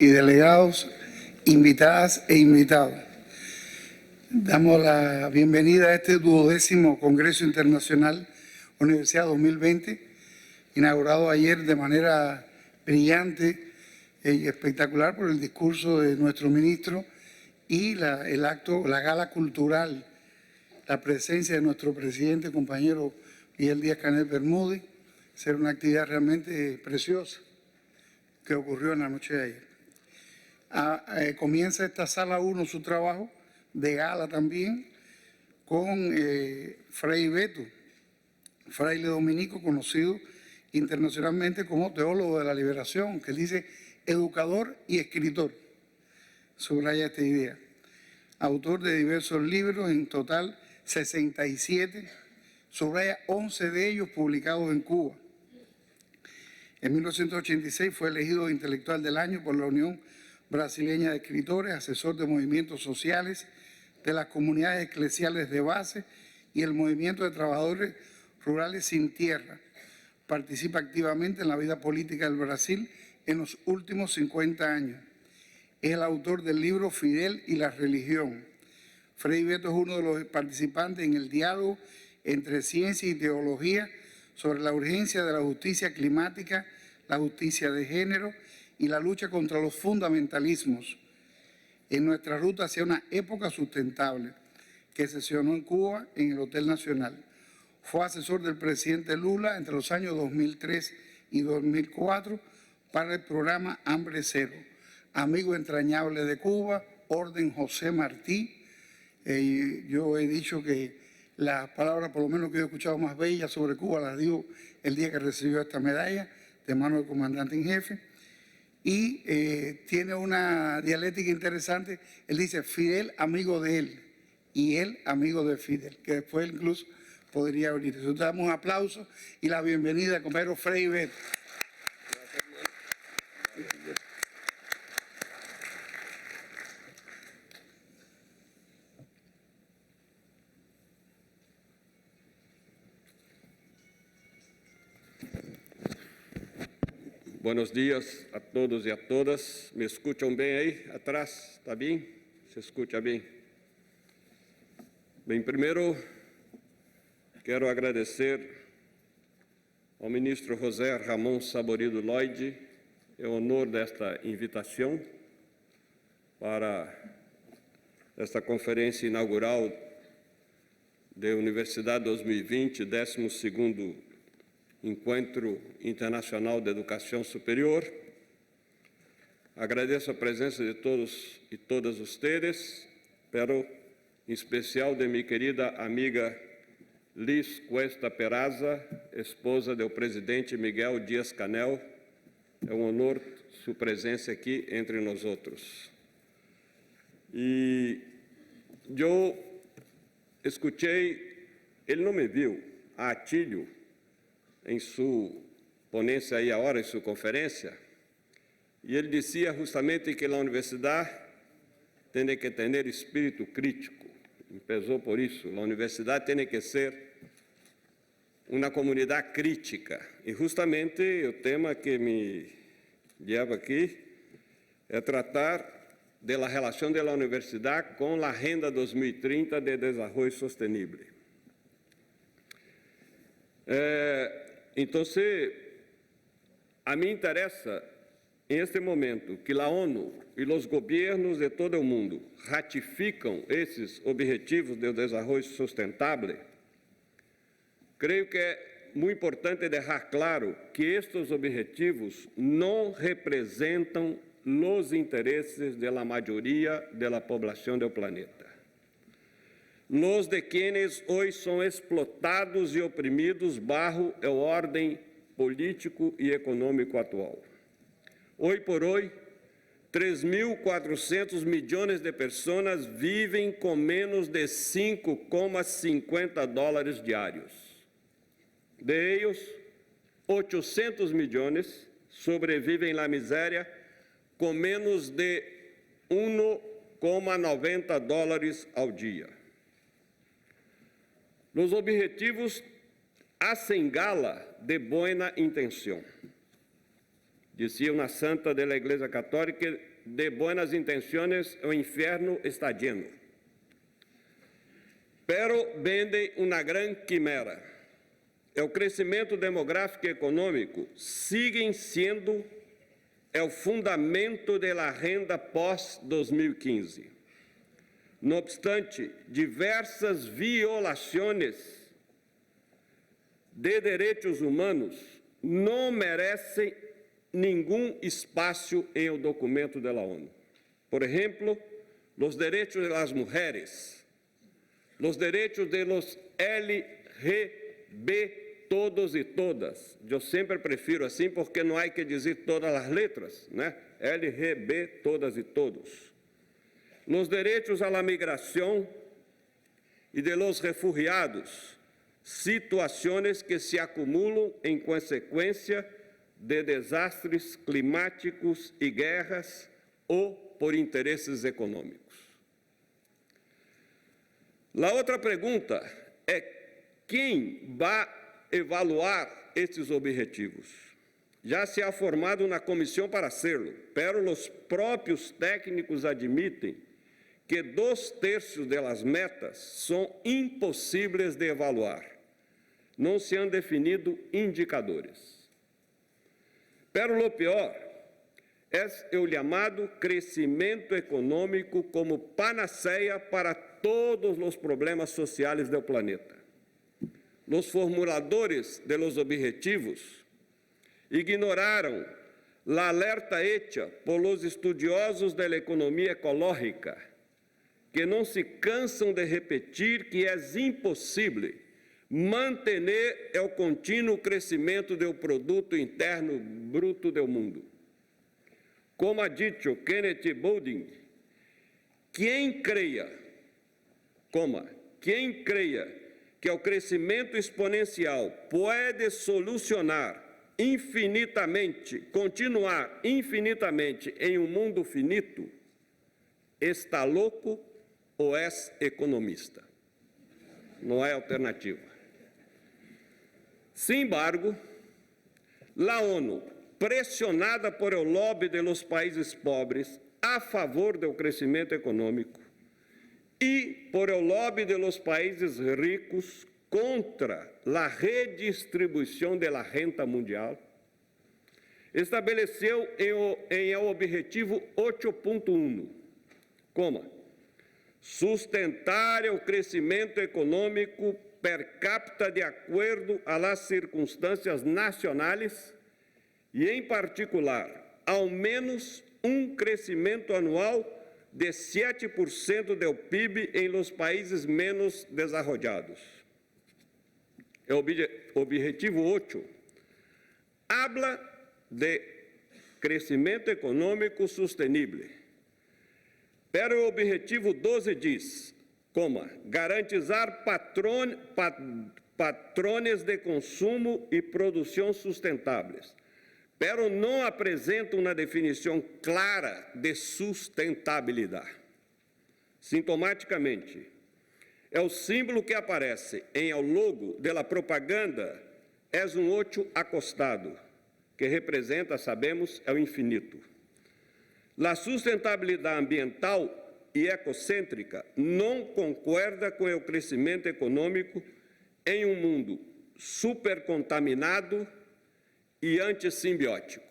y delegados, invitadas e invitados. Damos la bienvenida a este 12º Congreso Internacional Universidad 2020, inaugurado ayer de manera brillante y espectacular por el discurso de nuestro ministro y la gala cultural, la presencia de nuestro presidente, compañero Miguel Díaz-Canel Bermúdez. Será una actividad realmente preciosa que ocurrió en la noche de ayer. Comienza esta sala 1 su trabajo de gala también con Fray Beto, fraile dominico conocido internacionalmente como teólogo de la liberación, que dice educador y escritor. Subraya esta idea. Autor de diversos libros, en total 67, subraya 11 de ellos publicados en Cuba. En 1986 fue elegido intelectual del año por la Unión Brasileña de Escritores, asesor de movimientos sociales, de las comunidades eclesiales de base y el movimiento de trabajadores rurales sin tierra. Participa activamente en la vida política del Brasil en los últimos 50 años. Es el autor del libro Fidel y la religión. Fray Beto es uno de los participantes en el diálogo entre ciencia y teología sobre la urgencia de la justicia climática, la justicia de género y la lucha contra los fundamentalismos en nuestra ruta hacia una época sustentable, que sesionó en Cuba en el Hotel Nacional. Fue asesor del presidente Lula entre los años 2003 y 2004 para el programa Hambre Cero. Amigo entrañable de Cuba, Orden José Martí. Yo he dicho que las palabras, por lo menos que yo he escuchado más bellas sobre Cuba, las digo el día que recibió esta medalla de mano del comandante en jefe. Y tiene una dialéctica interesante. Él dice Fidel amigo de él y él amigo de Fidel, que después incluso podría abrir. Entonces damos un aplauso y la bienvenida al compañero Fray Beto. Buenos dias a todos e a todas. Me escutam bem aí atrás? Está bem? Se escuta bem? Bem, primeiro quero agradecer ao ministro José Ramon Saborido Lloyd o honor desta invitação para esta conferência inaugural da Universidade 2020, 12º Encontro Internacional de Educação Superior. Agradeço a presença de todos e todas vocês, pero em especial de minha querida amiga Liz Cuesta Peraza, esposa do presidente Miguel Díaz-Canel. É um honor sua presença aqui entre nós outros. E eu escutei, ele não me viu, a Atílio, em sua ponência aí agora, em sua conferência, e ele dizia justamente que a universidade tem que ter espírito crítico. Empezou por isso, a universidade tem que ser uma comunidade crítica. E justamente o tema que me leva aqui é tratar da relação da universidade com a Agenda 2030 de Desenvolvimento Sustentável. Então, a mim interessa, em este momento, que a ONU e os governos de todo o mundo ratificam esses objetivos de desenvolvimento sustentável. Creio que é muito importante deixar claro que estes objetivos não representam os interesses da maioria da população do planeta. Los de quienes hoje são explotados e oprimidos bajo a ordem político e econômico atual. Hoje por hoje, 3.400 milhões de pessoas vivem com menos de 5,50 dólares diários. De ellos, 800 milhões sobrevivem na miséria com menos de 1,90 dólares ao dia. Os objetivos hacen gala de boa intenção. Dizia uma santa da Igreja Católica de buenas intenciones, o infierno está lleno. Pero vende uma grande quimera. O crescimento demográfico e econômico seguem sendo o fundamento da renda pós-2015. No obstante, diversas violações de direitos humanos não merecem nenhum espaço em o documento da ONU. Por exemplo, os direitos das mulheres, os direitos de los LGBT, todos e todas. Eu sempre prefiro assim porque não há que dizer todas as letras, né? LGBT, todas e todos. Os direitos à migração e de los refugiados, situações que se acumulam em consequência de desastres climáticos e guerras ou por interesses econômicos. A outra pergunta é quem vai evaluar esses objetivos. Já se ha formado uma comissão para hacerlo, pero os próprios técnicos admitem que 2/3 das metas são impossíveis de evaluar. Não se han definido indicadores. Pero lo pior é o chamado crescimento econômico como panaceia para todos os problemas sociais do planeta. Os formuladores de los objetivos ignoraram a alerta hecha por los estudiosos da economia ecológica, que não se cansam de repetir que é impossível manter o contínuo crescimento do produto interno bruto do mundo. Como ha dicho Kenneth Boulding, quem creia que o crescimento exponencial pode solucionar continuar infinitamente em um mundo finito, está louco ou é economista. Não há alternativa. Sin embargo, a ONU, pressionada por o lobby de los países pobres a favor do crescimento econômico, e por o lobby de los países ricos contra a redistribuição da renda mundial, estabeleceu em o objetivo 8.1, como sustentar o crescimento econômico per capita de acordo às circunstâncias nacionais e, em particular, ao menos um crescimento anual de 7% do PIB em los países menos desarrollados. O objetivo 8 habla de crescimento econômico sustentável. Pero o objetivo 12 diz, garantizar patrones de consumo e produção sustentáveis, pero não apresenta uma definição clara de sustentabilidade. Sintomaticamente, é o símbolo que aparece em ao logo da propaganda é um 8 acostado, que representa, sabemos, é o infinito. A sustentabilidade ambiental e ecocêntrica não concorda com o crescimento econômico em um mundo supercontaminado e antissimbiótico.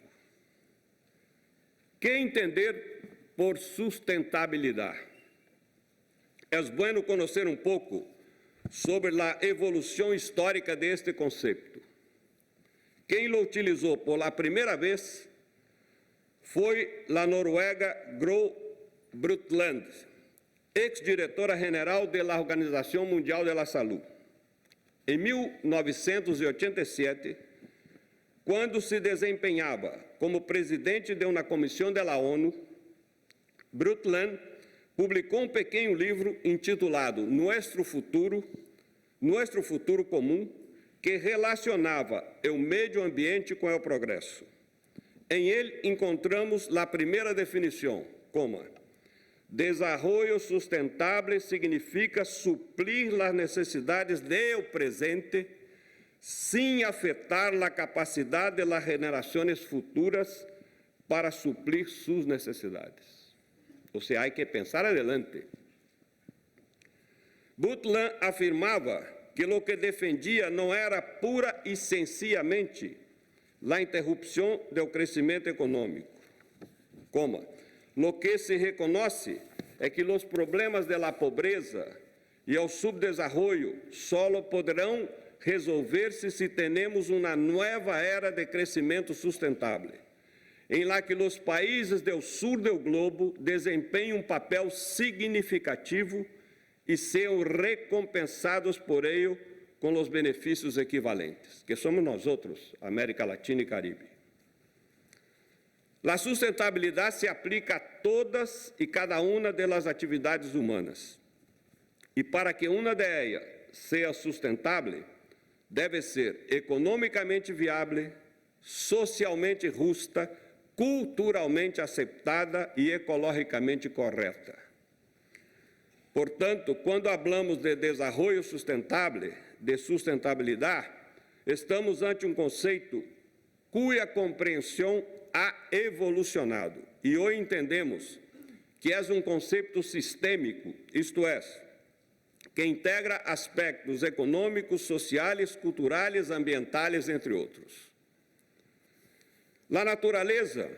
Que entender por sustentabilidade? É bueno conhecer um pouco sobre a evolução histórica deste conceito. Quem o utilizou por la primeira vez foi a noruega Gro Brundtland, ex-diretora-geral da Organização Mundial da Saúde. Em 1987, quando se desempenhava como presidente de uma comissão da ONU, Brundtland publicou um pequeno livro intitulado Nuestro Futuro Comum, que relacionava o meio ambiente com o progresso. Em ele encontramos a primeira definição, como desenvolvimento sustentável significa suprir as necessidades do presente sem afetar a capacidade das gerações futuras para suplir sus necessidades. Ou seja, há que pensar adelante. Butlan afirmava que o que defendia não era pura e sencillamente a interrupção do crescimento econômico, como lo que se reconoce é que os problemas da pobreza e o subdesenvolvimento só poderão resolver-se se temos uma nova era de crescimento sustentável, em la que os países do sul do globo desempenham um papel significativo e sejam recompensados por ello com os benefícios equivalentes, que somos nós outros, América Latina e Caribe. A sustentabilidade se aplica a todas e cada uma das atividades humanas. E para que uma delas seja sustentável, deve ser economicamente viável, socialmente justa, culturalmente aceitada e ecologicamente correta. Portanto, quando falamos de desenvolvimento sustentável, de sustentabilidade, estamos ante um conceito cuja compreensão ha evolucionado e hoje entendemos que é um conceito sistêmico, isto é, que integra aspectos econômicos, sociais, culturais, ambientais, entre outros. A natureza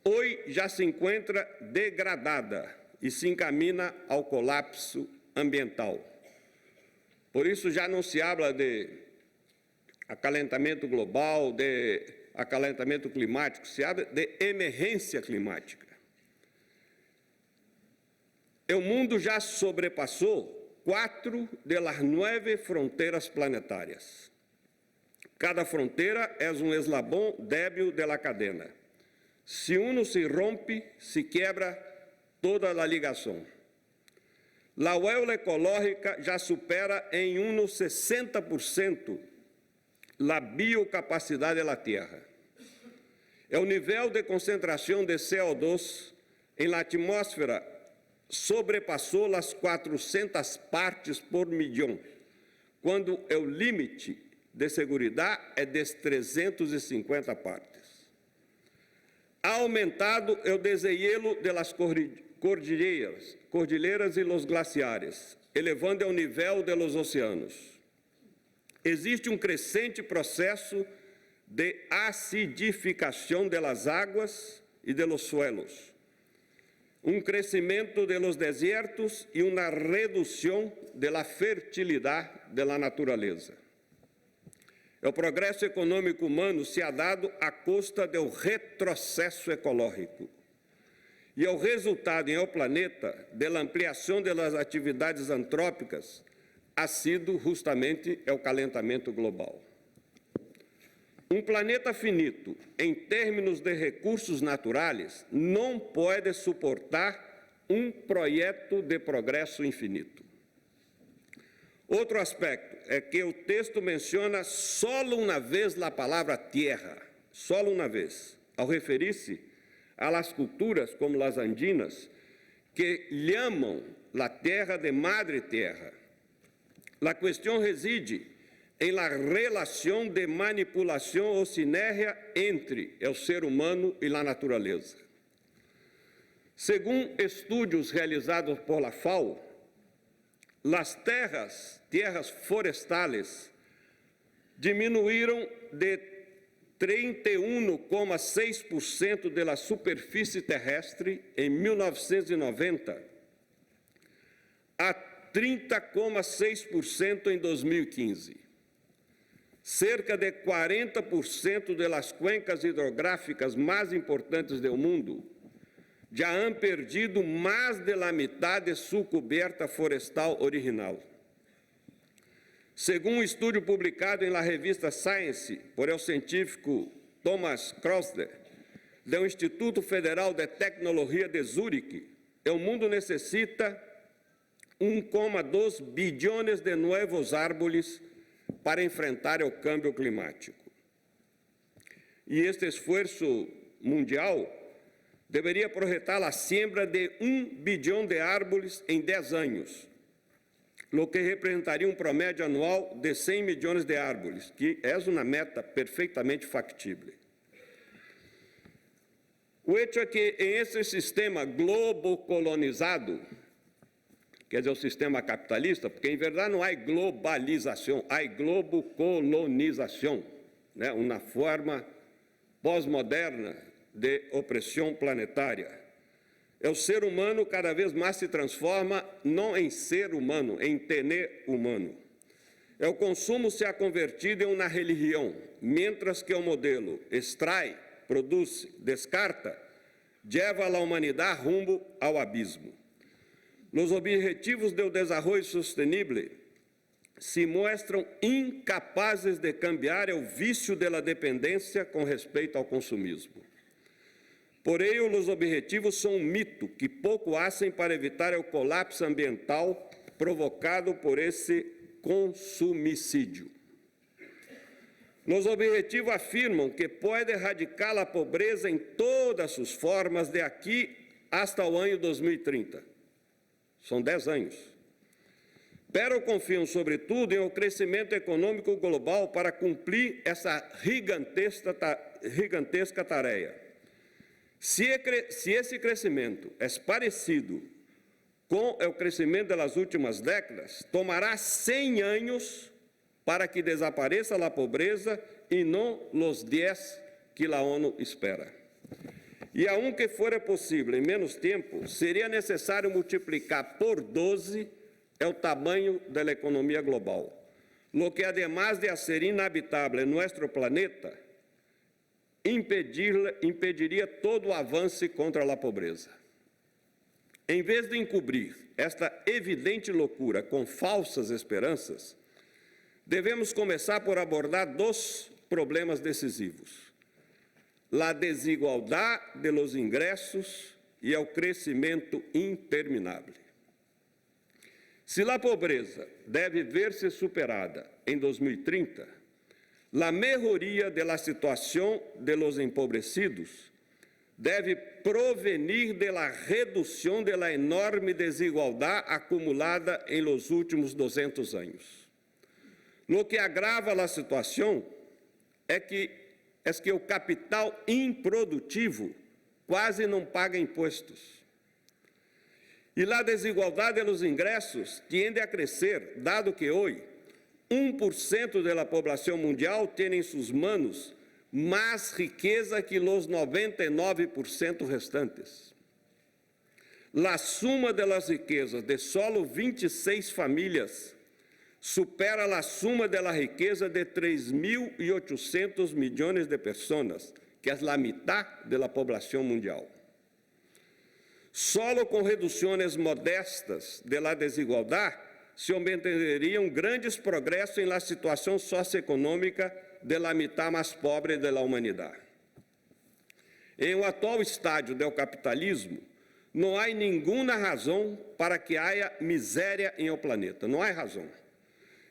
hoje já se encontra degradada e se encamina ao colapso ambiental. Por isso já não se habla de acalentamento global, de acalentamento climático, se habla de emergência climática. O mundo já sobrepassou 4 das 9 fronteiras planetárias. Cada fronteira é um eslabão débil da cadena. Se um se rompe, se quebra toda a ligação. A huella ecológica já supera em uns 60% a biocapacidade da Terra. O nível de concentração de CO2 na atmosfera sobrepassou as 400 partes por milhão, quando o limite de segurança é de 350 partes. Ha aumentado o deshielo das cordilheiras e os glaciares, elevando o nível dos oceanos. Existe um crescente processo de acidificação das águas e dos suelos, um crescimento dos desertos e uma redução da fertilidade da natureza. O progresso econômico humano se ha dado à custa do retrocesso ecológico. E o resultado em o planeta da ampliação das atividades antrópicas ha sido justamente o calentamento global. Um planeta finito, em termos de recursos naturais, não pode suportar um projeto de progresso infinito. Outro aspecto é que o texto menciona só uma vez a palavra terra, só uma vez, ao referir-se às culturas como as andinas, que chamam a terra de madre terra. A questão reside em la relação de manipulação ou sinergia entre o ser humano e a natureza. Segundo estudos realizados por la FAO, as terras florestais diminuíram de 31,6% da superfície terrestre em 1990 a 30,6% em 2015. Cerca de 40% das cuencas hidrográficas mais importantes do mundo já han perdido mais da metade de sua coberta florestal original. Segundo um estudo publicado na revista Science por el científico Thomas Krosner, do Instituto Federal de Tecnologia de Zurique, o mundo necessita 1,2 bilhões de novos árvores para enfrentar o câmbio climático. E este esforço mundial deveria projetar a siembra de 1 bilhão de árvores em 10 anos, o que representaria um promédio anual de 100 milhões de árvores, que é uma meta perfeitamente factível. O hecho é que em esse sistema globo-colonizado, quer dizer, o sistema capitalista, porque em verdade não há globalização, há globo-colonização, né? Uma forma pós-moderna de opressão planetária. É o ser humano cada vez mais se transforma não em ser humano, em tener humano. É o consumo se ha convertido em uma religião, mientras que o modelo extrai, produz, descarta, leva a humanidade rumo ao abismo. Os objetivos do desenvolvimento sustentável se mostram incapazes de cambiar o vício da dependência com respeito ao consumismo. Por ello, os objetivos são um mito que pouco fazem para evitar o colapso ambiental provocado por esse consumicídio. Os objetivos afirmam que pode erradicar a pobreza em todas suas formas de aqui hasta o ano 2030. São 10 anos. Pero confiam, sobretudo, em um crescimento econômico global para cumprir essa gigantesca tarefa. Se esse crescimento é parecido com o crescimento das últimas décadas, tomará 100 anos para que desapareça a pobreza e não os 10 que a ONU espera. E aunque fora possível em menos tempo, seria necessário multiplicar por 12 o tamanho da economia global, lo que, además de ser inabitável em nosso planeta, impediria todo o avanço contra a pobreza. Em vez de encobrir esta evidente loucura com falsas esperanças, devemos começar por abordar 2 problemas decisivos: a desigualdade de los ingressos e o crescimento interminável. Se a pobreza deve ver-se superada em 2030, a melhoria da situação de los empobrecidos deve provenir da redução da enorme desigualdade acumulada em los últimos 200 anos. Lo que agrava a situação é que o capital improdutivo quase não paga impostos. E a desigualdade dos ingressos tende a crescer, dado que hoje 1% da população mundial tem em suas manos mais riqueza que os 99% restantes. A suma das riquezas de solo 26 famílias supera a suma da riqueza de 3.800 milhões de pessoas, que é a metade da população mundial. Solo com reduções modestas da desigualdade se obteriam grandes progressos na situação socioeconômica da metade mais pobre da humanidade. Em um atual estágio do capitalismo, não há nenhuma razão para que haja miséria em o planeta. Não há razão.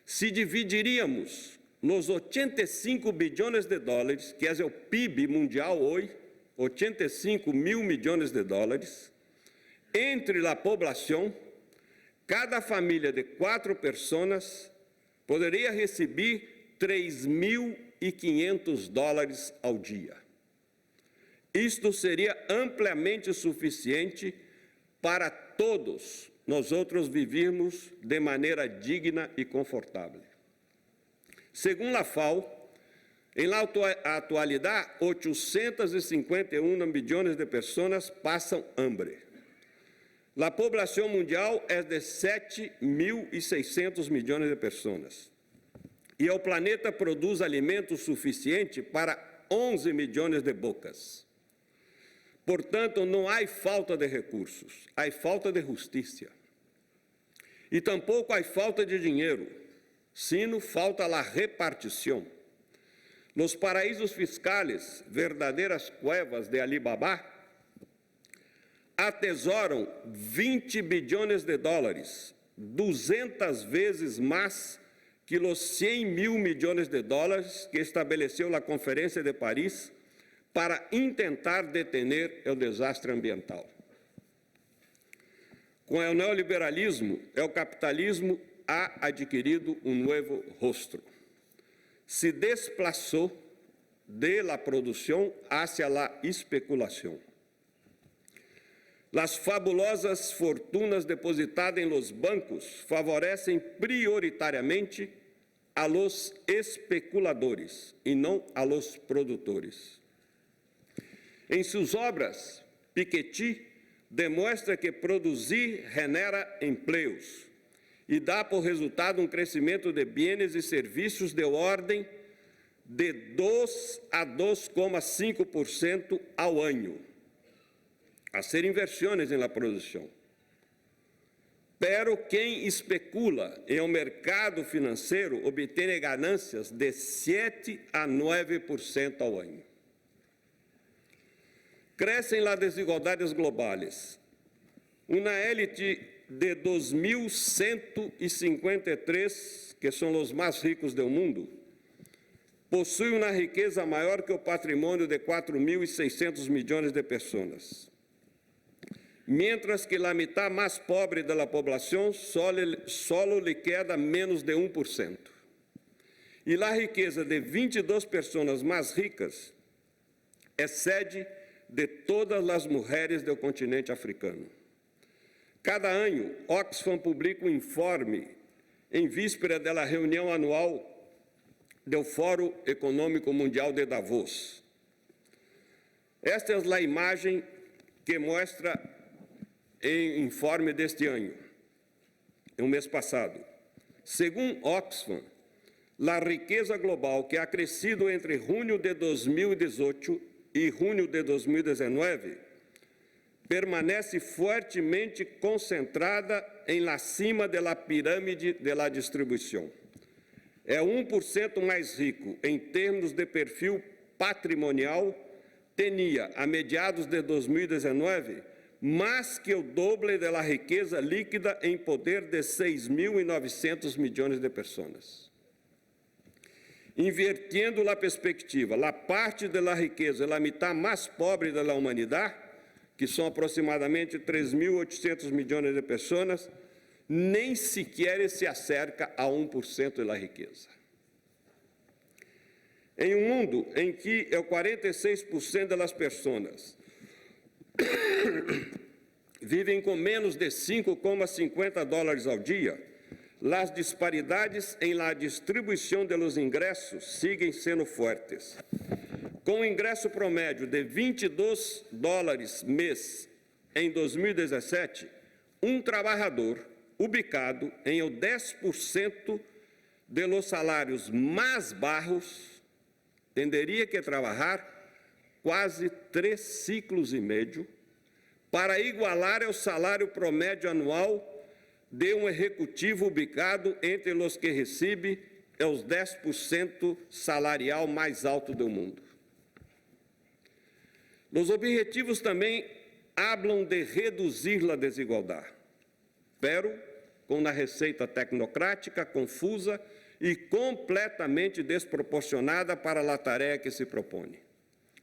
Se dividiríamos os 85 bilhões de dólares, que é o PIB mundial hoje, 85 mil milhões de dólares, entre a população, cada família de 4 pessoas poderia receber 3.500 dólares ao dia. Isto seria amplamente suficiente para todos nós outros vivirmos de maneira digna e confortável. Segundo a FAO, em la atualidade, 851 milhões de pessoas passam hambre. A população mundial é de 7.600 milhões de pessoas. E o planeta produz alimento suficiente para 11 milhões de bocas. Portanto, não há falta de recursos, há falta de justiça. E tampouco há falta de dinheiro, sino falta a repartição. Nos paraísos fiscais, verdadeiras cuevas de Alibaba, atesoram 20 bilhões de dólares, 200 vezes mais que os 100 mil milhões de dólares que estabeleceu a Conferência de Paris para tentar deter o desastre ambiental. Com o neoliberalismo, o capitalismo ha adquirido um novo rosto. Se desplazou de la produção hacia la especulação. Las fabulosas fortunas depositadas en los bancos favorecem prioritariamente a los especuladores e não a los produtores. Em suas obras, Piketty demonstra que produzir genera empregos e dá por resultado um crescimento de bens e serviços de ordem de 2 a 2,5% ao ano. Hacer inversiones en la producción. Pero quem especula em um mercado financeiro obtém ganâncias de 7 a 9% ao ano. Crescem las desigualdades globais. Uma élite de 2.153, que são os mais ricos do mundo, possui uma riqueza maior que o patrimônio de 4.600 milhões de pessoas. Mientras que a metade mais pobre da população solo lhe queda menos de 1%. E a riqueza de 22 pessoas mais ricas excede de todas as mulheres do continente africano. Cada ano, Oxfam publica um informe em víspera da reunião anual do Fórum Econômico Mundial de Davos. Esta é a imagem que mostra em informe deste ano, no mês passado. Segundo Oxfam, a riqueza global que ha crescido entre junho de 2018 e junho de 2019 permanece fortemente concentrada em la cima da pirâmide de la distribuição. É 1% mais rico em termos de perfil patrimonial, tinha, a mediados de 2019, mais que o doble da riqueza líquida em poder de 6.900 milhões de pessoas. Invertindo a perspectiva, a parte da riqueza, a metade mais pobre da humanidade, que são aproximadamente 3.800 milhões de pessoas, nem sequer se acerca a 1% da riqueza. Em um mundo em que 46% das pessoas vivem com menos de 5,50 dólares ao dia, as disparidades em la distribuição de los ingressos seguem sendo fortes. Com um ingresso promédio de 22 dólares mês em 2017, um trabalhador ubicado em o 10% de los salários mais baixos teria que trabalhar quase 3 ciclos e meio para igualar o salário promédio anual de um executivo ubicado entre os que recebe os 10% salarial mais alto do mundo. Os objetivos também hablam de reduzir a desigualdade, pero com uma receita tecnocrática, confusa e completamente desproporcionada para a tarefa que se propõe.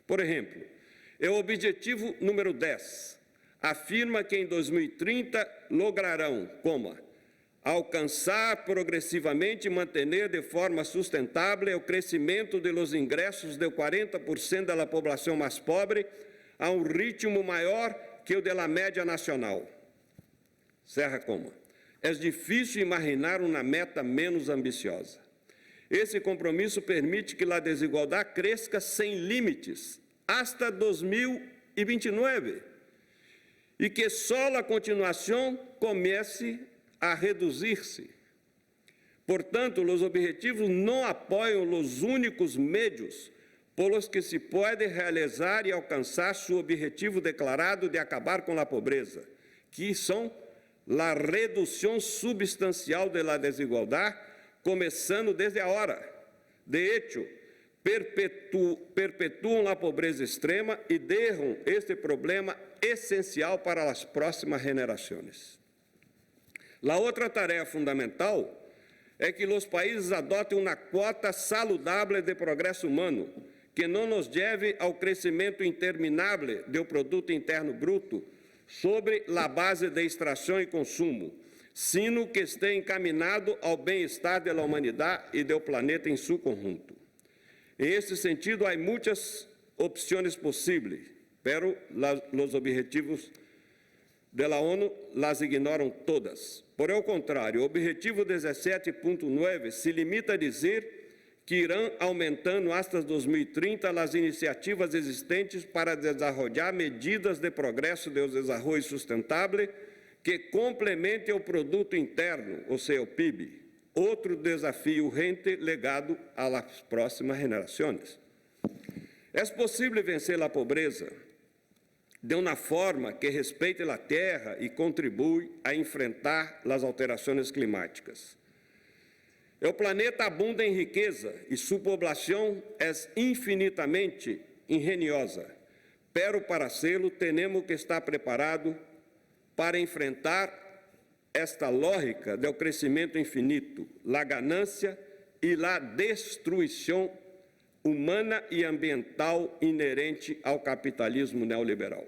Por exemplo, o objetivo número 10 afirma que em 2030 lograrão, alcançar progressivamente e manter de forma sustentável o crescimento de los ingressos de 40% da população mais pobre a um ritmo maior que o da média nacional. Cerra coma. É difícil imaginar uma meta menos ambiciosa. Esse compromisso permite que a desigualdade cresça sem limites hasta 2029 e que só a continuação comece a reduzir-se. Portanto, os objetivos não apoiam os únicos meios pelos que se pode realizar e alcançar seu objetivo declarado de acabar com a pobreza, que são a redução substancial da desigualdade, começando desde agora. De hecho, perpetuam a pobreza extrema e deixam este problema essencial para as próximas gerações. A outra tarefa fundamental é que os países adotem uma cota saludável de progresso humano, que não nos leve ao crescimento interminável do produto interno bruto sobre a base de extração e consumo, sino que esteja encaminado ao bem-estar da humanidade e do planeta em seu conjunto. Em esse sentido, há muitas opções possíveis, pero os objetivos de la ONU las ignoram todas. Por el contrário, o objetivo 17.9 se limita a dizer que irão aumentando hasta 2030 as iniciativas existentes para desenvolver medidas de progresso de desenvolvimento sustentável que complementem o produto interno, ou seja, o PIB, outro desafio urgente legado às próximas gerações. É possível vencer a pobreza de uma forma que respeite a terra e contribui a enfrentar as alterações climáticas. O planeta abunda em riqueza e sua população é infinitamente ingeniosa. Pero para sê-lo, temos que estar preparados para enfrentar esta lógica do crescimento infinito, a ganância e a destruição humana e ambiental inerente ao capitalismo neoliberal.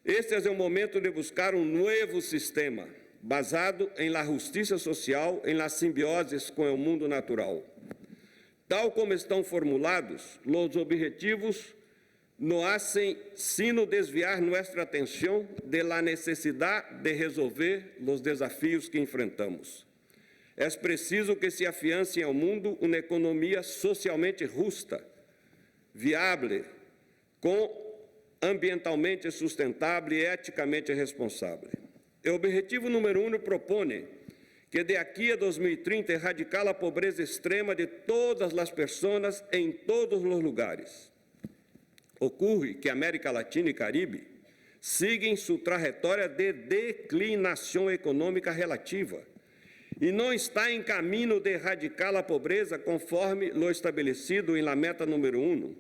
Este é o momento de buscar um novo sistema, basado em la justiça social, em la simbiose com o mundo natural. Tal como estão formulados, os objetivos não hacen sino desviar nossa atenção de la necessidade de resolver os desafios que enfrentamos. É preciso que se afiance ao mundo uma economia socialmente justa, viável, ambientalmente sustentável e eticamente responsável. O objetivo número 1 propõe que de aqui a 2030 erradicar a pobreza extrema de todas as pessoas em todos os lugares. Ocorre que a América Latina e Caribe seguem sua trajetória de declinação econômica relativa e não está em caminho de erradicar a pobreza conforme lo estabelecido em la meta número 1,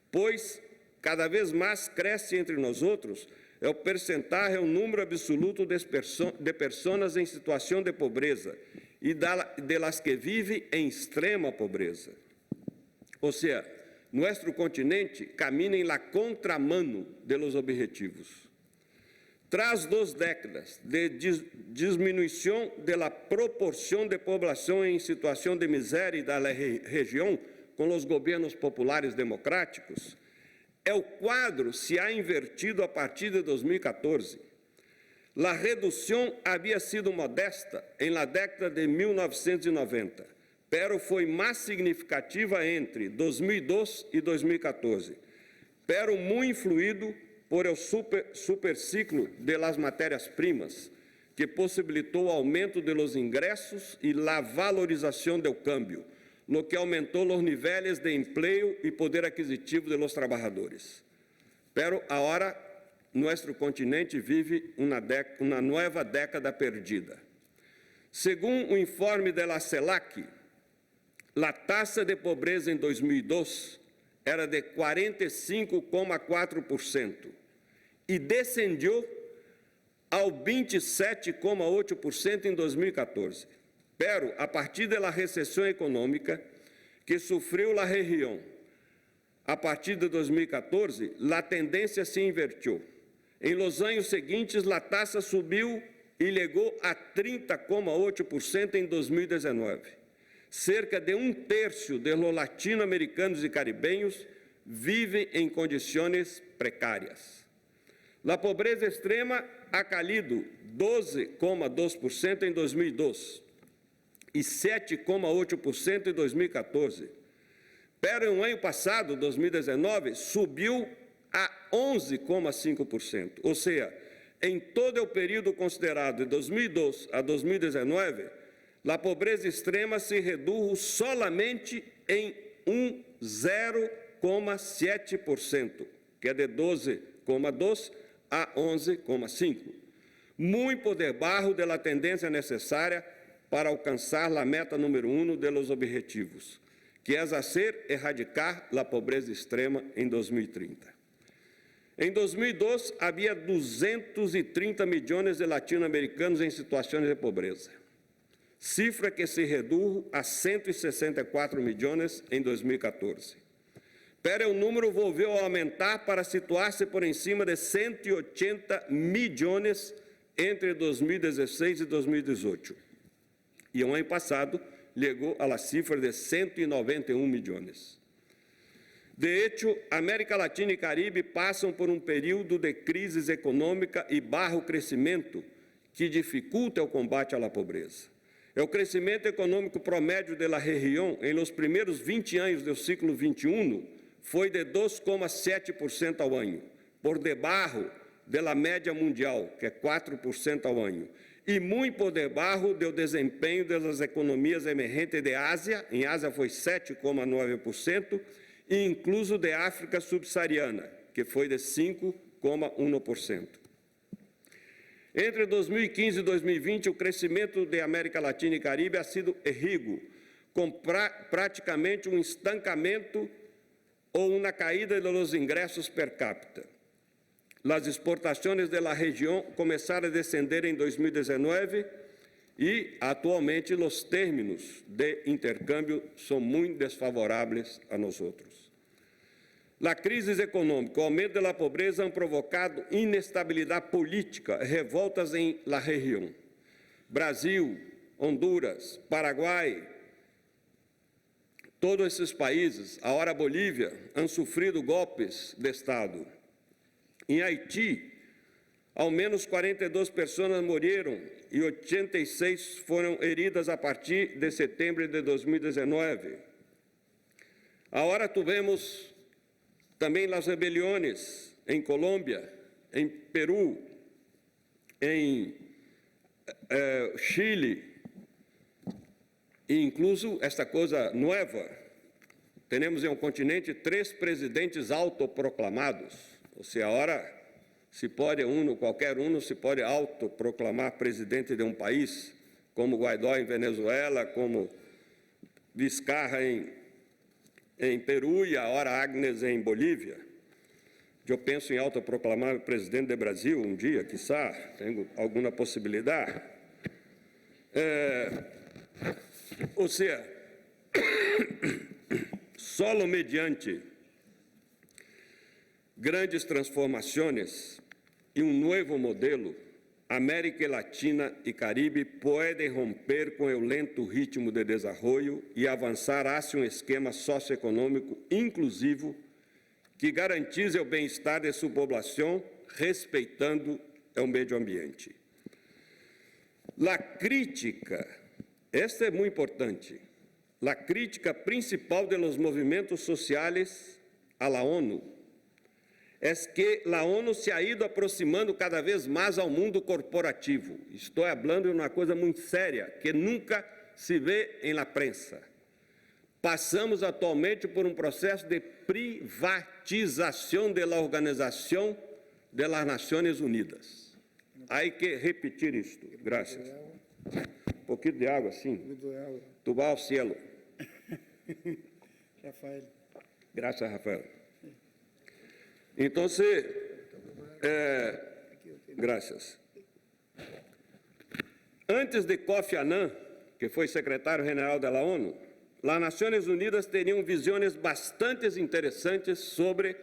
pois cada vez mais cresce entre nós outros o percentual, o número absoluto de pessoas em situação de pobreza e de las que vivem em extrema pobreza. Ou seja, nosso continente caminha em la contramano de los objetivos. Tras 2 décadas de diminuição da proporção de população em situação de miséria da região com os governos populares democráticos, o quadro se ha invertido a partir de 2014. A redução havia sido modesta em la década de 1990, pero foi mais significativa entre 2002 e 2014, pero muito influído por el superciclo de las matérias-primas, que possibilitou o aumento de los ingressos e la valorização do câmbio, lo que aumentou os níveis de emprego e poder aquisitivo de los trabalhadores. Pero agora, nosso continente vive uma nova década perdida. Segundo o informe da CELAC, a taxa de pobreza em 2002 era de 45,4% e descendeu ao 27,8% em 2014. Pero, a partir da recessão econômica que sofreu a região, a partir de 2014, a tendência se invertiu. Em los anos seguintes, a taxa subiu e chegou a 30,8% em 2019. Cerca de 1/3 de los latino-americanos e caribenhos vivem em condições precárias. A pobreza extrema ha caído 12,2% em 2002. E 7,8% em 2014. Pero no ano passado, 2019, subiu a 11,5%. Ou seja, em todo o período considerado de 2002 a 2019, a pobreza extrema se reduziu solamente em 0,7%, que é de 12,2% a 11,5%. Muito por debaixo da tendência necessária para alcançar a meta número 1 de los objetivos, que é a ser erradicar a pobreza extrema em 2030. Em 2002, havia 230 milhões de latino-americanos em situações de pobreza, cifra que se reduziu a 164 milhões em 2014. Pero o número voltou a aumentar para situar-se por em cima de 180 milhões entre 2016 e 2018. E o ano passado chegou à cifra de 191 milhões. De hecho, América Latina e Caribe passam por um período de crise econômica e baixo crescimento que dificulta o combate à pobreza. O crescimento econômico promédio da região em los primeiros 20 anos do século XXI foi de 2,7% ao ano, por debaixo da média mundial, que é 4% ao ano, e muito por debaixo do desempenho das economias emergentes de Ásia. Em Ásia foi 7,9%, e incluso de África subsaariana, que foi de 5,1%. Entre 2015 e 2020, o crescimento da América Latina e Caribe ha sido errático, com praticamente um estancamento ou uma caída dos ingressos per capita. As exportações da região começaram a descender em 2019 e, atualmente, os términos de intercâmbio são muito desfavoráveis a nós outros. A crise econômica, o aumento da pobreza han provocado inestabilidade política, revoltas em la região. Brasil, Honduras, Paraguai, todos esses países, agora Bolívia, han sofrido golpes de Estado. Em Haiti, ao menos 42 pessoas morreram e 86 foram heridas a partir de setembro de 2019. Agora tivemos também as rebeliões em Colômbia, em Peru, em Chile, e incluso esta coisa nova, temos em um continente 3 presidentes autoproclamados, ou seja, agora se pode qualquer se pode autoproclamar presidente de um país, como Guaidó em Venezuela, como Vizcarra em Peru e agora Agnes em Bolívia. Eu penso em autoproclamar presidente do Brasil um dia, quiçá, tenho alguma possibilidade. Ou seja, solo mediante grandes transformações e um novo modelo, América Latina e Caribe podem romper com o lento ritmo de desenvolvimento e avançar hacia um esquema socioeconômico inclusivo que garantize o bem-estar de sua população, respeitando o meio ambiente. A crítica, esta é muito importante, a crítica principal dos movimentos sociais à ONU é que a ONU se ha ido aproximando cada vez mais ao mundo corporativo. Estou falando de uma coisa muito séria, que nunca se vê em la prensa. Passamos atualmente por um processo de privatização da Organização das Nações Unidas. Há que repetir isto. Graças. Um pouquinho de água, sim. Tubar ao cielo. Rafael. Graças, Rafael. Então, graças. Antes de Kofi Annan, que foi secretário-geral da ONU, as Nações Unidas teriam visões bastante interessantes sobre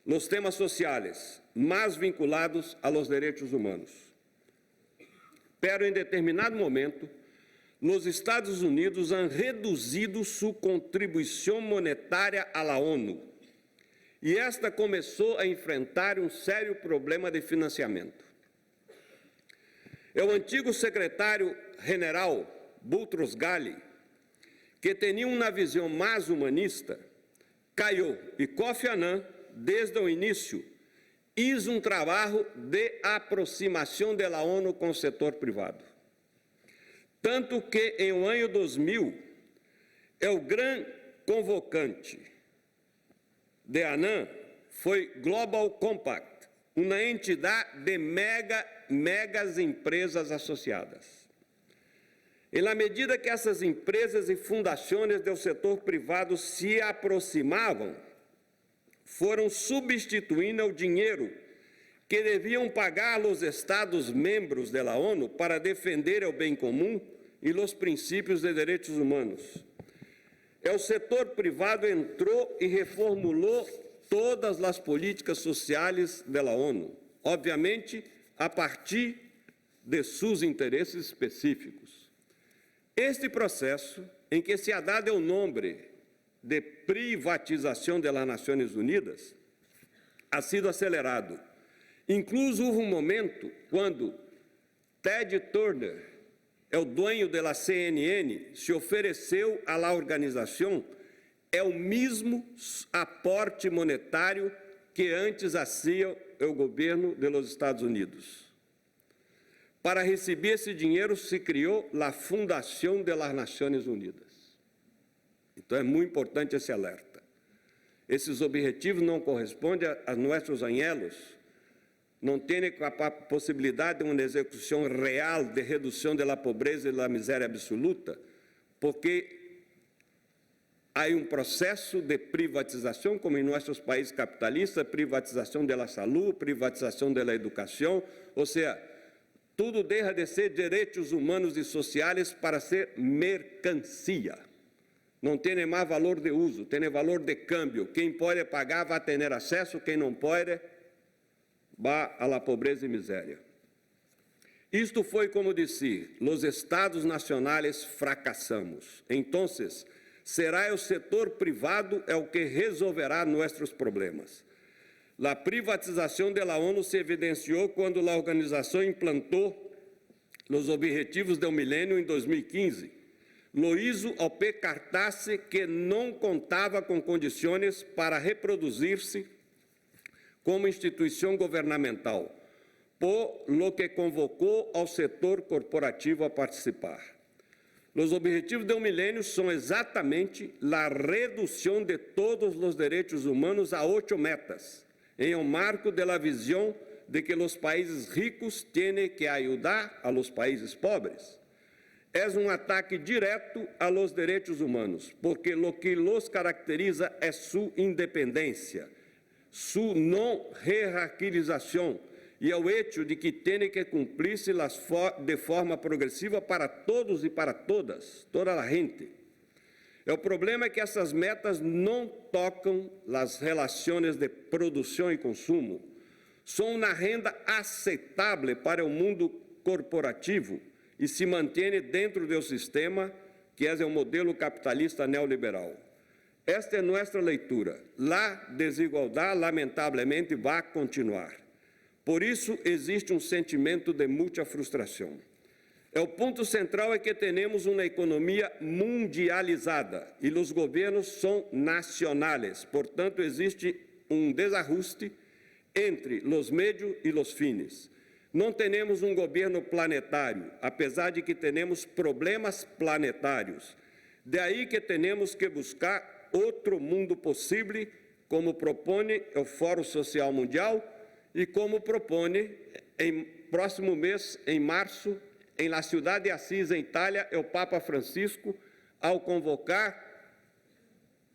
os temas sociais, mais vinculados aos direitos humanos. Pero, em determinado momento, os Estados Unidos han reduzido sua contribuição monetária à ONU, e esta começou a enfrentar um sério problema de financiamento. O antigo secretário-geral Boutros Ghali, que tinha uma visão mais humanista, caiu, e Kofi Annan, desde o início, fez um trabalho de aproximação da ONU com o setor privado. Tanto que, em o ano 2000, o grande convocante de Annan foi Global Compact, uma entidade de megas empresas associadas. E na medida que essas empresas e fundações do setor privado se aproximavam, foram substituindo o dinheiro que deviam pagar os Estados-membros da ONU para defender o bem comum e os princípios de direitos humanos. O setor privado entrou e reformulou todas as políticas sociais da ONU, obviamente a partir de seus interesses específicos. Este processo, em que se ha dado o nome de privatização das Nações Unidas ha sido acelerado. Incluso houve um momento quando Ted Turner, o dueño da CNN, se ofereceu à organização o mesmo aporte monetário que antes fazia o governo dos Estados Unidos. Para receber esse dinheiro se criou a Fundação das Nações Unidas. Então é muito importante esse alerta. Esses objetivos não correspondem a nossos anhelos, não têm a possibilidade de uma execução real de redução da pobreza e da miséria absoluta, porque há um processo de privatização, como em nossos países capitalistas, privatização da saúde, privatização da educação, ou seja, tudo deixa de ser direitos humanos e sociais para ser mercancia. Não tem mais valor de uso, tem valor de câmbio. Quem pode pagar vai ter acesso, quem não pode, vai à pobreza e miséria. Isto foi como disse, os estados nacionais fracassamos. Então, será o setor privado o que resolverá nossos problemas. A privatização da ONU se evidenciou quando a organização implantou os objetivos do milênio em 2015. Lo hizo ao percatar-se que não contava com condições para reproduzir-se como instituição governamental, por lo que convocou ao setor corporativo a participar. Os objetivos do milênio são exatamente a redução de todos os direitos humanos a 8 metas, em um marco da visão de que os países ricos têm que ajudar a los países pobres. É um ataque direto a los direitos humanos, porque o que los caracteriza é sua independência, sua não hierarquização e o hecho de que tem que cumprir-se de forma progressiva para todos e para todas, toda a gente. O problema é que essas metas não tocam as relações de produção e consumo, são uma renda aceitável para o mundo corporativo e se mantém dentro do sistema que é o modelo capitalista neoliberal. Esta é nossa leitura. A desigualdade, lamentavelmente, vai continuar. Por isso, existe um sentimento de muita frustração. O ponto central é que temos uma economia mundializada e os governos são nacionais. Portanto, existe um desajuste entre os meios e os fins. Não temos um governo planetário, apesar de que temos problemas planetários. De aí que temos que buscar outro mundo possível, como propõe o Fórum Social Mundial e como propõe, em próximo mês, em março, em la cidade de Assis, em Itália, o Papa Francisco, ao convocar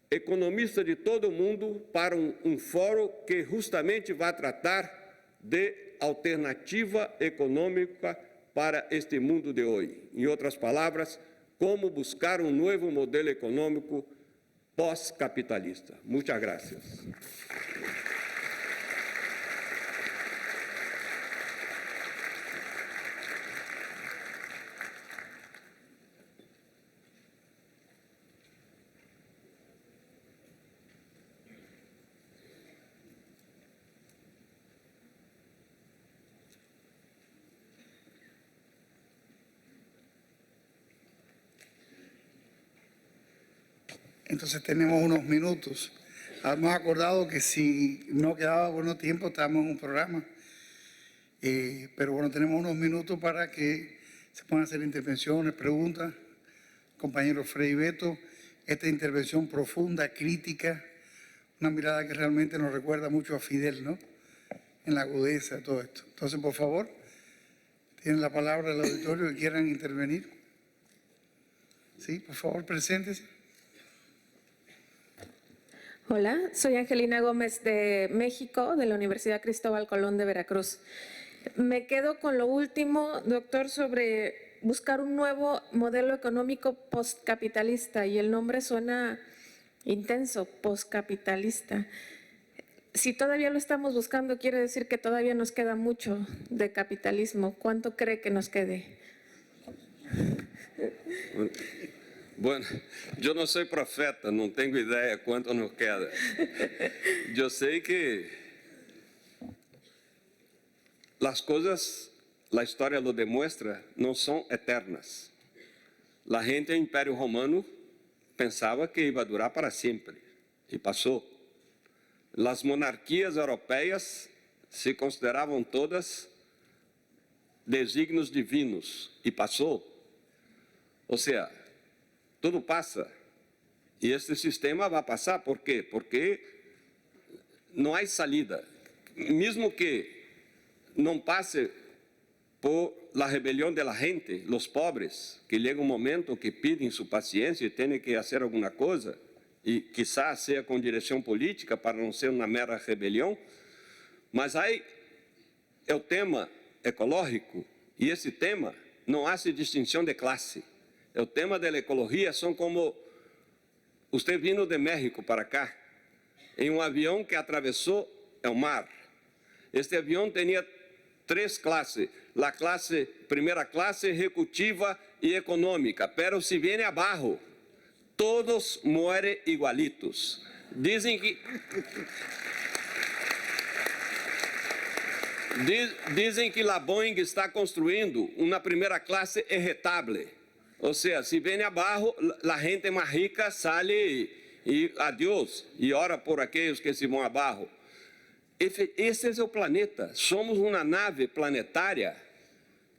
economistas de todo o mundo para um fórum que justamente vai tratar de alternativa econômica para este mundo de hoje. Em outras palavras, como buscar um novo modelo econômico pós-capitalista. Muchas gracias. Entonces tenemos unos minutos. Hemos acordado que si no quedaba bueno tiempo, estamos en un programa. Pero bueno, tenemos unos minutos para que se puedan hacer intervenciones, preguntas. Compañero Frei Beto, esta intervención profunda, crítica, una mirada que realmente nos recuerda mucho a Fidel, ¿no? En la agudeza de todo esto. Entonces, por favor, tienen la palabra el auditorio que quieran intervenir. Sí, por favor, preséntese. Hola, soy Angelina Gómez de México, de la Universidad Cristóbal Colón de Veracruz. Me quedo con lo último, doctor, sobre buscar un nuevo modelo económico postcapitalista, y el nombre suena intenso, postcapitalista. Si todavía lo estamos buscando, quiere decir que todavía nos queda mucho de capitalismo. ¿Cuánto cree que nos quede? Bueno, eu não sou profeta, não tenho ideia quanto nos queda. Eu sei que as coisas, a história lo demuestra, não são eternas. A gente do Império Romano pensava que ia durar para sempre, e passou. As monarquias europeias se consideravam todas desígnios divinos, e passou. Ou seja, tudo passa. E este sistema vai passar, por quê? Porque não há saída. Mesmo que não passe por la rebelião da gente, os pobres, que chega um momento que pedem sua paciência e têm que fazer alguma coisa, e quizás seja com direção política, para não ser uma mera rebelião, mas aí é o tema ecológico, e esse tema não há distinção de classe. O tema da ecologia são como você vindo de México para cá, em um avião que atravessou o mar. Este avião tinha 3 classes, primeira classe, executiva e econômica, pero se vem abaixo, todos morrem igualitos. Dizem que a Boeing está construindo uma primeira classe irretável. Ou seja, se vem abaixo, a gente mais rica sai e adeus, e ora por aqueles que se vão abaixo. Esse é o planeta. Somos uma nave planetária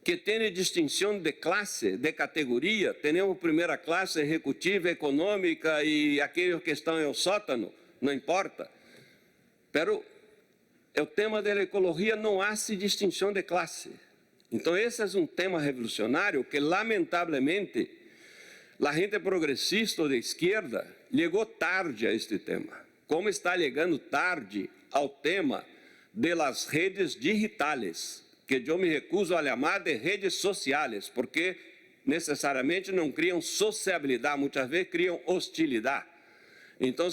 que tem distinção de classe, de categoria. Temos primeira classe, executiva, econômica e aqueles que estão no sótano, não importa. Pero o tema da ecologia não há distinção de classe. Então, esse é um tema revolucionário que, lamentavelmente, a gente progressista ou de esquerda chegou tarde a este tema. Como está chegando tarde ao tema das redes digitais, que eu me recuso a chamar de redes sociais, porque necessariamente não criam sociabilidade, muitas vezes criam hostilidade. Então,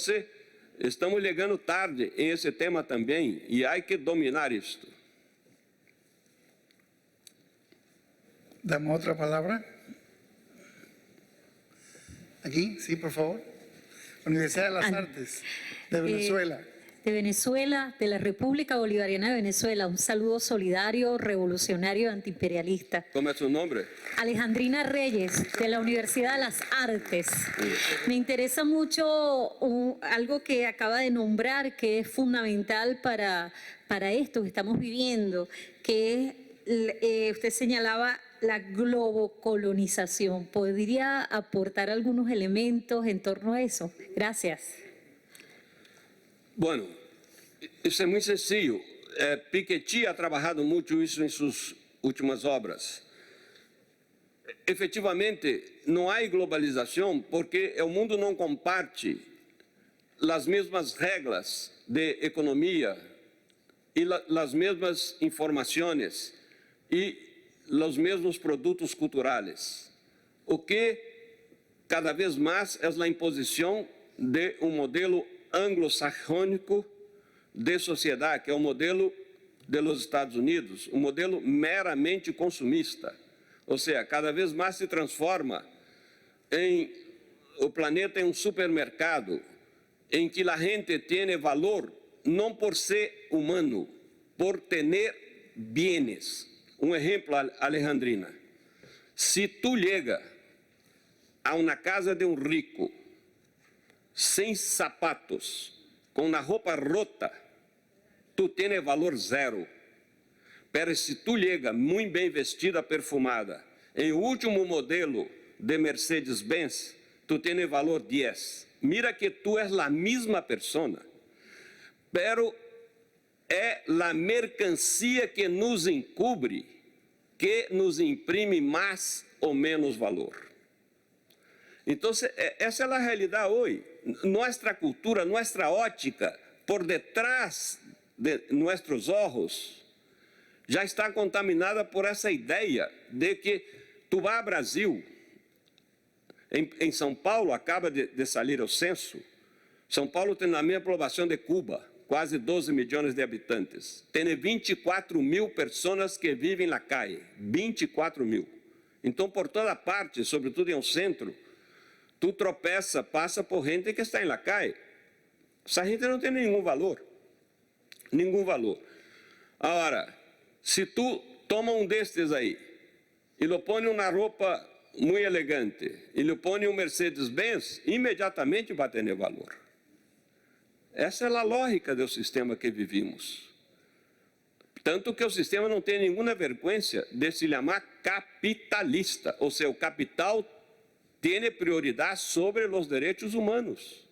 estamos chegando tarde em esse tema também, e há que dominar isto. Damos otra palabra. Aquí, sí, por favor. Universidad de las Artes de Venezuela. De Venezuela, de la República Bolivariana de Venezuela, un saludo solidario, revolucionario, antiimperialista. ¿Cómo es su nombre? Alejandrina Reyes, de la Universidad de las Artes. Me interesa mucho algo que acaba de nombrar, que es fundamental para esto que estamos viviendo, que usted señalaba la globocolonización. ¿Podría aportar algunos elementos en torno a eso? Gracias. Bueno, isso é muito sencillo. Piketty ha trabalhado muito isso em suas últimas obras. Efetivamente, não há globalização porque o mundo não comparte as mesmas regras de economia e as mesmas informações e os mesmos produtos culturais. O que cada vez mais é a imposição de um modelo anglo-saxônico de sociedade, que é o modelo dos Estados Unidos, um modelo meramente consumista. Ou seja, cada vez mais se transforma o planeta em um supermercado, em que a gente tem valor não por ser humano, por ter bienes. Um exemplo, Alejandrina. Se tu chega a uma casa de um rico, sem sapatos, com a roupa rota, tu tens valor 0. Pero se tu chega muito bem vestida, perfumada, em último modelo de Mercedes-Benz, tu tens valor 10. Mira que tu és a mesma persona, pero é a mercancia que nos encubre, que nos imprime mais ou menos valor. Então, essa é a realidade hoje. Nossa cultura, nossa ótica, por detrás de nossos olhos, já está contaminada por essa ideia de que tu vai ao Brasil. Em São Paulo, acaba de sair o censo, São Paulo tem a mesma população de Cuba, quase 12 milhões de habitantes. Tem 24 mil pessoas que vivem na calle, 24 mil. Então, por toda parte, sobretudo em um centro, Tú tropeças, passa por gente que está en la calle. Esa gente no tiene ningún valor. Ningún valor. Ahora, se tú tomas um destes aí e lo põe uma roupa muito elegante e lo põe um Mercedes-Benz, imediatamente vai ter valor. Essa é a lógica do sistema que vivimos. Tanto que o sistema não tem nenhuma vergonha de se chamar capitalista, ou seja, o capital tem prioridade sobre os direitos humanos.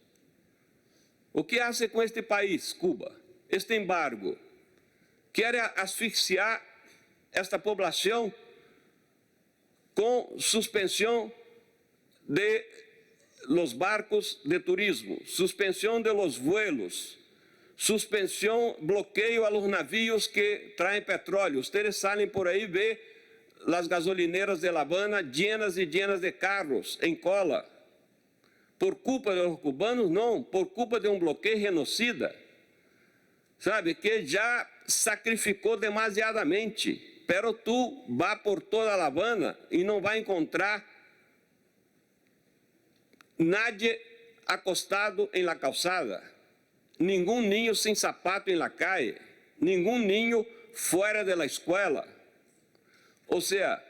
O que faz com este país, Cuba? Este embargo quer asfixiar esta população com suspensão de los barcos de turismo, suspensão de los vuelos, suspensão, bloqueio a los navios que traem petróleo. Ustedes salen por aí, vê as gasolineras de La Habana llenas e llenas de carros em cola. Por culpa dos cubanos? Não, por culpa de um bloqueio genocida, sabe, que já sacrificou demasiadamente. Pero tu vá por toda La Habana e não vai encontrar nadie acostado em la calçada, nenhum ninho sem sapato em la calle, nenhum ninho fora da escola. Ou seja,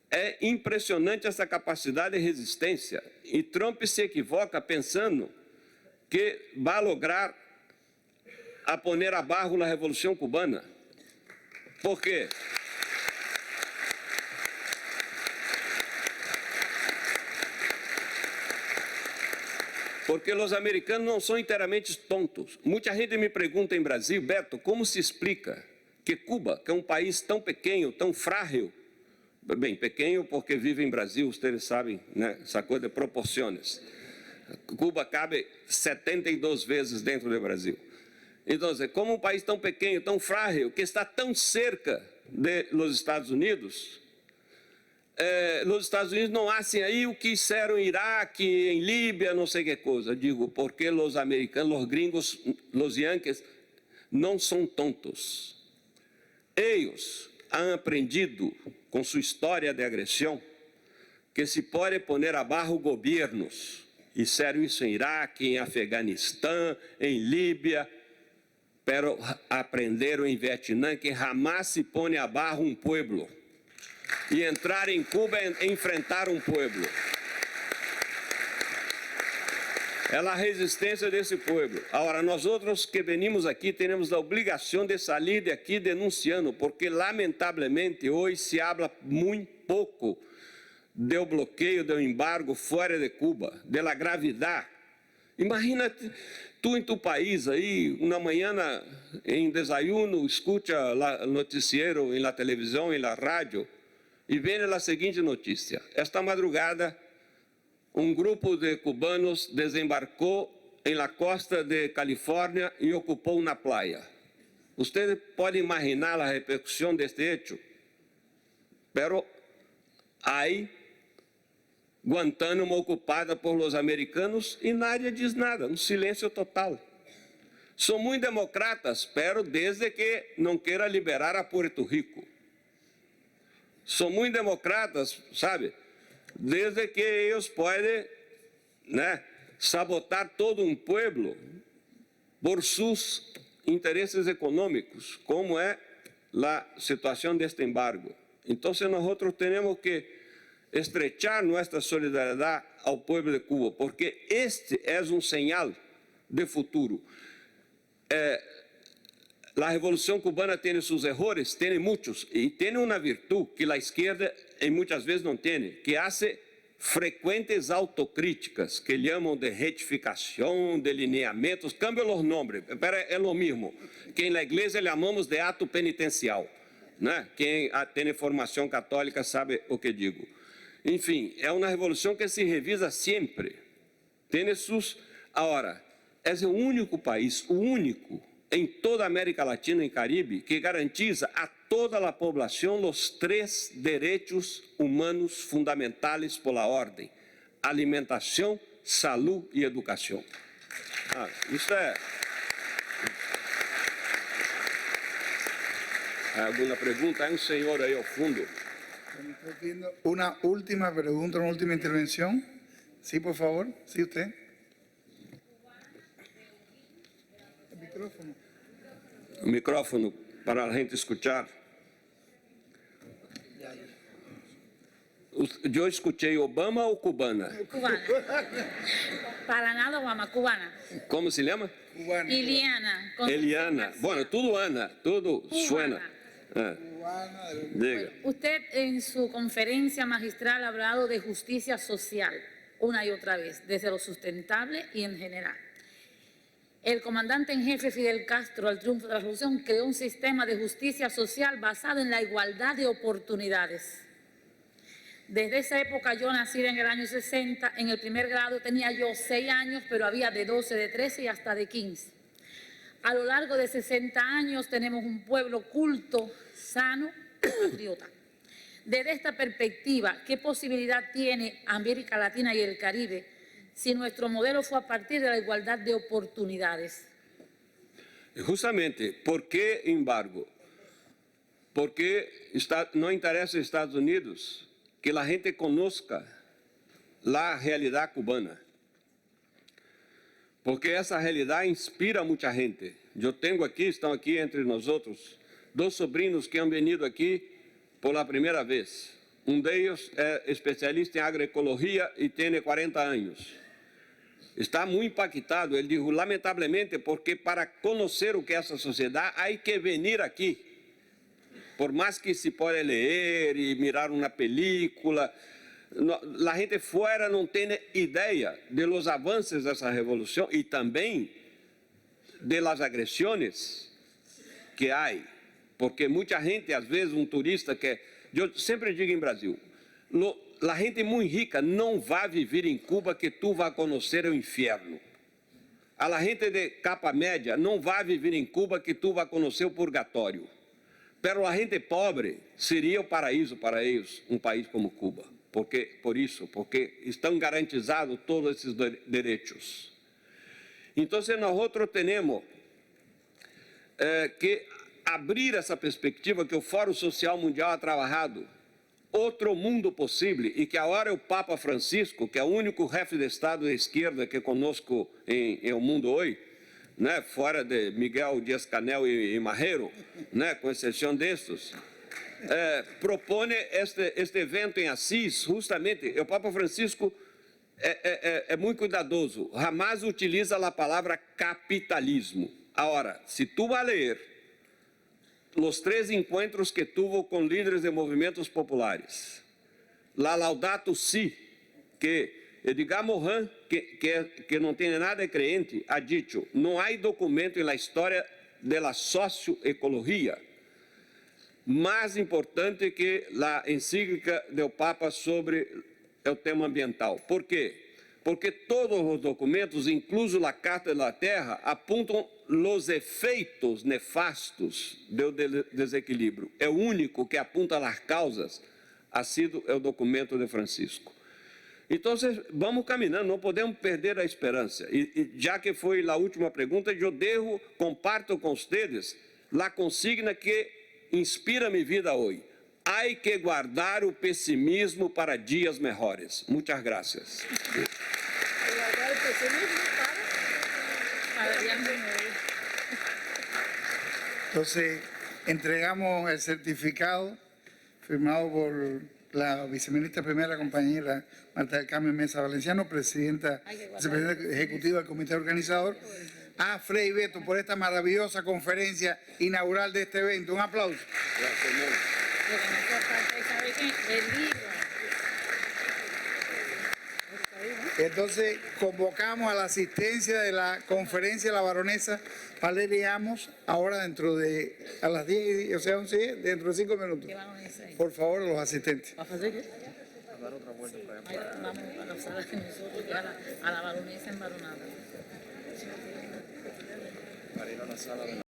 é impressionante essa capacidade de resistência. E Trump se equivoca pensando que vai lograr a poner abaixo a Revolução Cubana. Por quê? Porque os americanos não são inteiramente tontos. Muita gente me pergunta em Brasil, Beto, como se explica que Cuba, que é um país tão pequeno, tão frágil, bem, pequeno porque vive em Brasil, vocês sabem, né, essa coisa de proporções. Cuba cabe 72 vezes dentro do Brasil. Então, como um país tão pequeno, tão frágil, que está tão cerca dos Estados Unidos, os Estados Unidos não fazem aí o que fizeram em Iraque, em Líbia, não sei que coisa. Digo, porque os americanos, os gringos, os yankees, não são tontos. Eles han aprendido, com sua história de agressão, que se pode poner abaixo governos. E fizeram isso em Iraque, em Afeganistão, em Líbia, pero aprenderam em Vietnã que jamais se põe abaixo um pueblo. E entrar em Cuba é enfrentar um pueblo. É a resistência desse pueblo. Agora, nós outros que venimos aqui temos a obrigação de sair de aqui denunciando, porque lamentavelmente hoje se habla muito pouco do bloqueio, do embargo fora de Cuba, da gravidade. Imagina tu em tu país aí, uma manhã em desayuno, escuta o noticiero em la televisão, em la rádio, e vem a seguinte notícia: esta madrugada, um grupo de cubanos desembarcou em la costa de Califórnia e ocupou uma praia. Você pode imaginar a repercussão deste hecho? Pero aí, Guantánamo ocupada por los americanos e nadie diz nada, um silêncio total. São muito democratas, pero desde que não queira liberar a Puerto Rico. São muito democratas, sabe? Desde que eles podem, né, sabotar todo um pueblo por seus interesses econômicos, como é a situação deste embargo. Então, nós temos que estrechar nossa solidariedade ao povo de Cuba, porque este é um sinal de futuro. A Revolução Cubana tem seus erros, tem muitos, e tem uma virtude que a esquerda muitas vezes não tem, que hace frequentes autocríticas, que chamam de retificação, de lineamentos, cambiam os nomes, pero é o mesmo, que na igreja chamamos de ato penitencial, né? Quem tem formação católica sabe o que digo. Enfim, é uma revolução que se revisa sempre. Tem seus... Agora, é o único país, o único, em toda a América Latina e Caribe, que garantiza a toda a população os 3 direitos humanos fundamentais por la ordem: alimentação, saúde e educação. Isso é... ¿Alguna pergunta? Há um senhor aí ao fundo. Una última pregunta, una última intervención. Sí, por favor. Sí, usted. El micrófono. O micrófono para a gente escuchar. Eu escutei Obama ou cubana? Cubana. Para nada Obama, cubana. Como se llama? Cubano. Iliana. con- Eliana. Bueno, tudo Ana, tudo suena. Ah, Cubana del- diga. Usted en su conferencia magistral ha hablado de justicia social una y otra vez, desde lo sustentable y en general. El comandante en jefe Fidel Castro, al triunfo de la revolución, creó un sistema de justicia social basado en la igualdad de oportunidades. Desde esa época, yo nací en el año 60, en el primer grado tenía yo 6 años, pero había de 12, de 13 y hasta de 15. A lo largo de 60 años tenemos un pueblo culto, sano y patriota. Desde esta perspectiva, ¿qué posibilidad tiene América Latina y el Caribe si nuestro modelo fue a partir de la igualdad de oportunidades? Justamente, por que embargo? Porque não interessa aos Estados Unidos que a gente conozca a realidade cubana. Porque essa realidade inspira muita gente. Eu tenho aqui, estão aqui entre nós outros, 2 sobrinhos que han venido aqui por primeira vez. Um deles é especialista em agroecologia e tem 40 anos. Está muito impactado. Ele dijo, lamentavelmente, porque para conhecer o que é essa sociedade, há que vir aqui. Por mais que se pode ler e mirar uma película, a gente fora não tem ideia de los avanços dessa revolução e também de las agressões que há. Porque muita gente, às vezes, turista que... Eu sempre digo em Brasil, a gente muito rica não vai viver em Cuba que tu vai conhecer o inferno. A gente de capa média não vai viver em Cuba que tu vai conhecer o purgatório. Pero a gente pobre seria o paraíso para eles, um país como Cuba. Porque estão garantizados todos esses direitos. Então, nós temos que abrir essa perspectiva que o Fórum Social Mundial ha trabalhado, outro mundo possível, e que agora o Papa Francisco, que é o único chefe de Estado de esquerda que conosco em o mundo hoje, né, fora de Miguel Díaz-Canel e Marrero, né, com exceção destes, propõe este evento em Assis, justamente. O Papa Francisco é muito cuidadoso, jamais utiliza a palavra capitalismo. Agora, se tu vai ler os 3 encontros que tuvo com líderes de movimentos populares, la Laudato Si, que Edgar Morin, que não tem nada de crente, ha dicho, não há documento na história da socioecologia mais importante que a encíclica do Papa sobre o tema ambiental. Por quê? Porque todos os documentos, incluso a Carta da Terra, apontam os efeitos nefastos do desequilíbrio. É o único que apunta as causas, ha sido o documento de Francisco. Então, vamos caminhando, não podemos perder a esperança. E já que foi a última pergunta, eu comparto com vocês a consigna que inspira minha vida hoje. Há que guardar o pessimismo para dias melhores. Muitas graças. Guardar el pesimismo para días mejores. Entonces, entregamos el certificado firmado por la viceministra primera, compañera Marta del Carmen Mesa Valenciano, vicepresidenta ejecutiva del comité organizador, a Frei Beto por esta maravillosa conferencia inaugural de este evento. Un aplauso. Lo que me hace falta es saber que el libro. Entonces, convocamos a la asistencia de la conferencia de la baronesa Valeria Amos, ahora a las 10, o sea, 11, dentro de 5 minutos. ¿Qué baronesa es? Por favor, los asistentes. ¿Va a hacer qué? A dar otra vuelta para allá. Vamos a la sala que nosotros, que a la baronesa embaronada. Para ir a la sala de